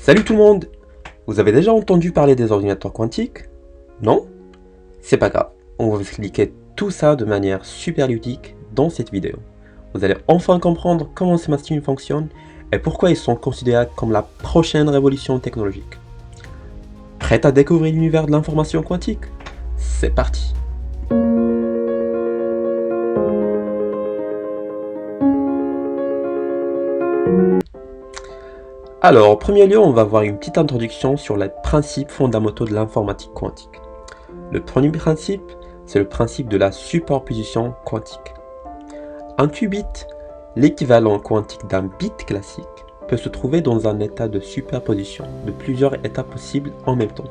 Salut tout le monde! Vous avez déjà entendu parler des ordinateurs quantiques? Non? C'est pas grave, on va vous expliquer tout ça de manière super ludique dans cette vidéo. Vous allez enfin comprendre comment ces machines fonctionnent et pourquoi ils sont considérés comme la prochaine révolution technologique. Prêt à découvrir l'univers de l'information quantique? C'est parti! Alors, en premier lieu, on va voir une petite introduction sur les principes fondamentaux de l'informatique quantique. Le premier principe, c'est le principe de la superposition quantique. Un qubit, l'équivalent quantique d'un bit classique, peut se trouver dans un état de superposition de plusieurs états possibles en même temps,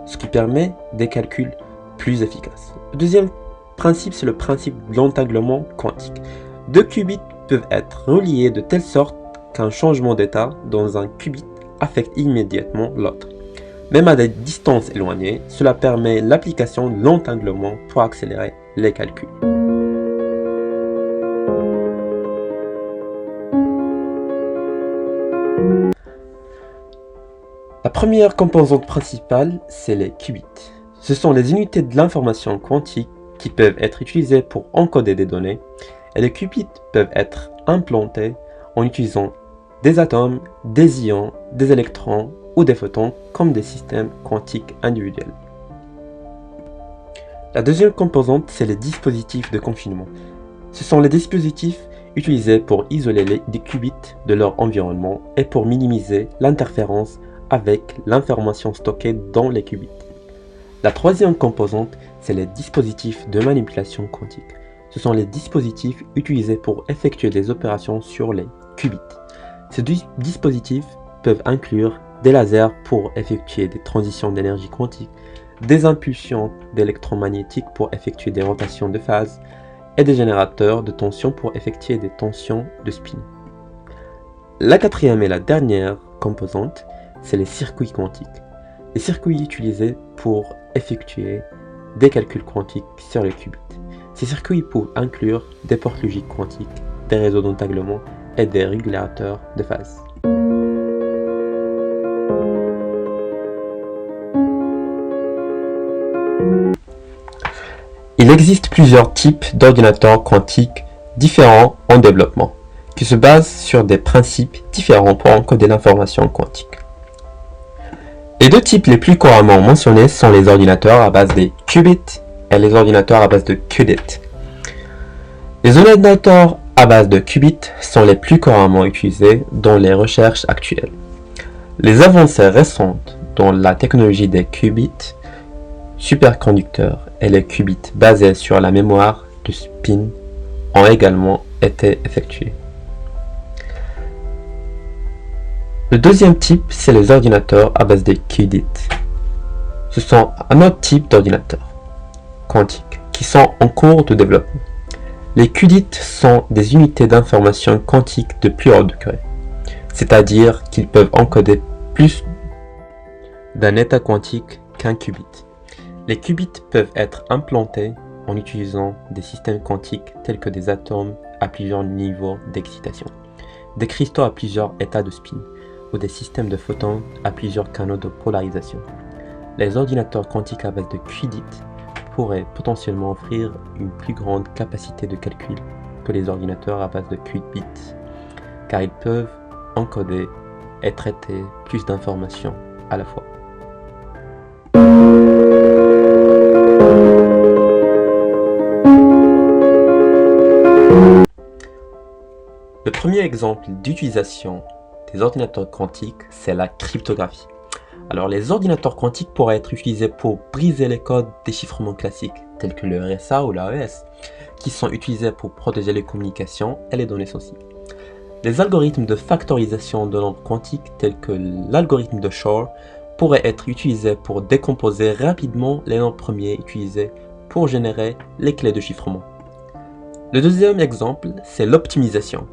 ce qui permet des calculs plus efficaces. Le deuxième principe, c'est le principe de l'entanglement quantique. Deux qubits peuvent être reliés de telle sorte qu'un changement d'état dans un qubit affecte immédiatement l'autre. Même à des distances éloignées, cela permet l'application de l'entanglement pour accélérer les calculs. La première composante principale, c'est les qubits. Ce sont les unités de l'information quantique qui peuvent être utilisées pour encoder des données, et les qubits peuvent être implantés en utilisant des atomes, des ions, des électrons ou des photons comme des systèmes quantiques individuels. La deuxième composante, c'est les dispositifs de confinement. Ce sont les dispositifs utilisés pour isoler les qubits de leur environnement et pour minimiser l'interférence avec l'information stockée dans les qubits. La troisième composante, c'est les dispositifs de manipulation quantique. Ce sont les dispositifs utilisés pour effectuer des opérations sur les qubits. Ces dispositifs peuvent inclure des lasers pour effectuer des transitions d'énergie quantique, des impulsions d'électromagnétiques pour effectuer des rotations de phase, et des générateurs de tension pour effectuer des tensions de spin. La quatrième et la dernière composante, c'est les circuits quantiques. Les circuits utilisés pour effectuer des calculs quantiques sur les qubits. Ces circuits peuvent inclure des portes logiques quantiques, des réseaux d'entanglement et des régulateurs de phase. Il existe plusieurs types d'ordinateurs quantiques différents en développement, qui se basent sur des principes différents pour encoder l'information quantique. Les deux types les plus couramment mentionnés sont les ordinateurs à base des qubits et les ordinateurs à base de qudits. Les ordinateurs à base de qubits sont les plus couramment utilisés dans les recherches actuelles. Les avancées récentes dans la technologie des qubits superconducteurs et les qubits basés sur la mémoire de spin ont également été effectuées. Le deuxième type, c'est les ordinateurs à base de qudits. Ce sont un autre type d'ordinateurs quantiques qui sont en cours de développement. Les qudits sont des unités d'information quantique de plus haut degré, c'est-à-dire qu'ils peuvent encoder plus d'un état quantique qu'un qubit. Les qubits peuvent être implantés en utilisant des systèmes quantiques tels que des atomes à plusieurs niveaux d'excitation, des cristaux à plusieurs états de spin, ou des systèmes de photons à plusieurs canaux de polarisation. Les ordinateurs quantiques à base de qudits pourraient potentiellement offrir une plus grande capacité de calcul que les ordinateurs à base de qubits, car ils peuvent encoder et traiter plus d'informations à la fois. Le premier exemple d'utilisation des ordinateurs quantiques, c'est la cryptographie. Alors, les ordinateurs quantiques pourraient être utilisés pour briser les codes déchiffrement classiques, tels que le RSA ou l'AES, qui sont utilisés pour protéger les communications et les données sensibles. Les algorithmes de factorisation de nombres quantiques, tels que l'algorithme de Shor, pourraient être utilisés pour décomposer rapidement les nombres premiers utilisés pour générer les clés de chiffrement. Le deuxième exemple, c'est l'optimisation.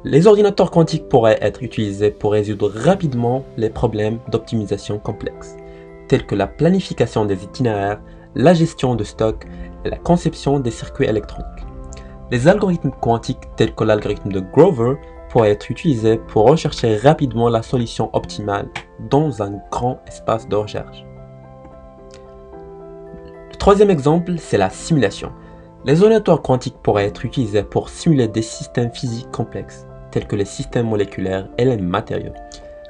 Les ordinateurs quantiques pourraient être utilisés pour résoudre rapidement les problèmes d'optimisation complexes, tels que la planification des itinéraires, la gestion de stock et la conception des circuits électroniques. Les algorithmes quantiques tels que l'algorithme de Grover pourrait être utilisé pour rechercher rapidement la solution optimale dans un grand espace de recherche. Le troisième exemple, c'est la simulation. Les ordinateurs quantiques pourraient être utilisés pour simuler des systèmes physiques complexes, tels que les systèmes moléculaires et les matériaux.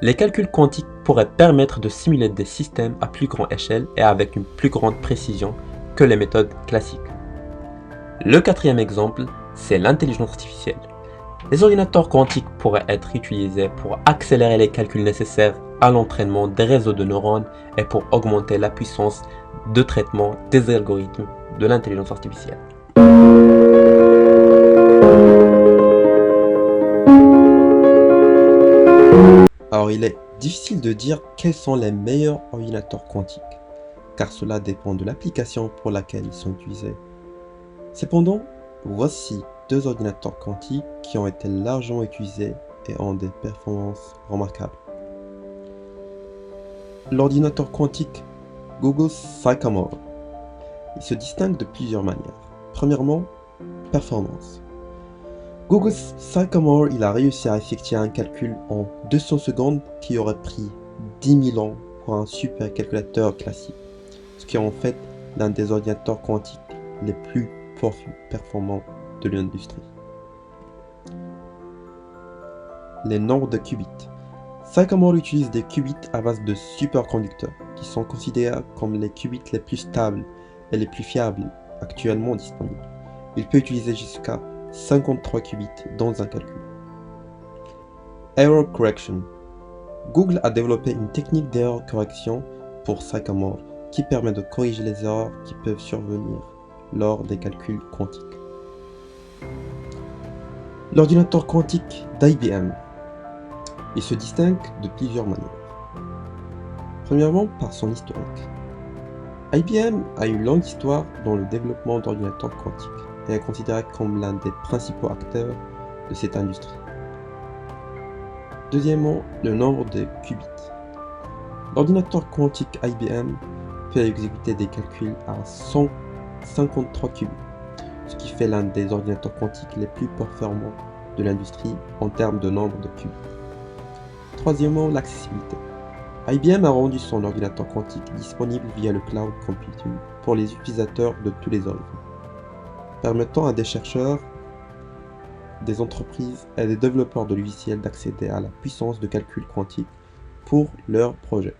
Les calculs quantiques pourraient permettre de simuler des systèmes à plus grande échelle et avec une plus grande précision que les méthodes classiques. Le quatrième exemple, c'est l'intelligence artificielle. Les ordinateurs quantiques pourraient être utilisés pour accélérer les calculs nécessaires à l'entraînement des réseaux de neurones et pour augmenter la puissance de traitement des algorithmes de l'intelligence artificielle. Alors il est difficile de dire quels sont les meilleurs ordinateurs quantiques, car cela dépend de l'application pour laquelle ils sont utilisés. Cependant, voici deux ordinateurs quantiques qui ont été largement utilisés et ont des performances remarquables. L'ordinateur quantique Google Sycamore. Il se distingue de plusieurs manières. Premièrement, performance. Google Sycamore, il a réussi à effectuer un calcul en 200 secondes qui aurait pris 10 000 ans pour un supercalculateur classique, ce qui est en fait l'un des ordinateurs quantiques les plus performants de l'industrie. Les nombres de qubits. Sycamore utilise des qubits à base de superconducteurs, qui sont considérés comme les qubits les plus stables et les plus fiables actuellement disponibles. Il peut utiliser jusqu'à 53 qubits dans un calcul. Error correction. Google a développé une technique d'erreur correction pour Sycamore qui permet de corriger les erreurs qui peuvent survenir lors des calculs quantiques. L'ordinateur quantique d'IBM. Il se distingue de plusieurs manières. Premièrement, par son historique. IBM a une longue histoire dans le développement d'ordinateurs quantiques et est considéré comme l'un des principaux acteurs de cette industrie. Deuxièmement, le nombre de qubits. L'ordinateur quantique IBM peut exécuter des calculs à 153 qubits, ce qui fait l'un des ordinateurs quantiques les plus performants de l'industrie en termes de nombre de qubits. Troisièmement, l'accessibilité. IBM a rendu son ordinateur quantique disponible via le cloud computing pour les utilisateurs de tous les horizons, permettant à des chercheurs, des entreprises et des développeurs de logiciels d'accéder à la puissance de calcul quantique pour leurs projets.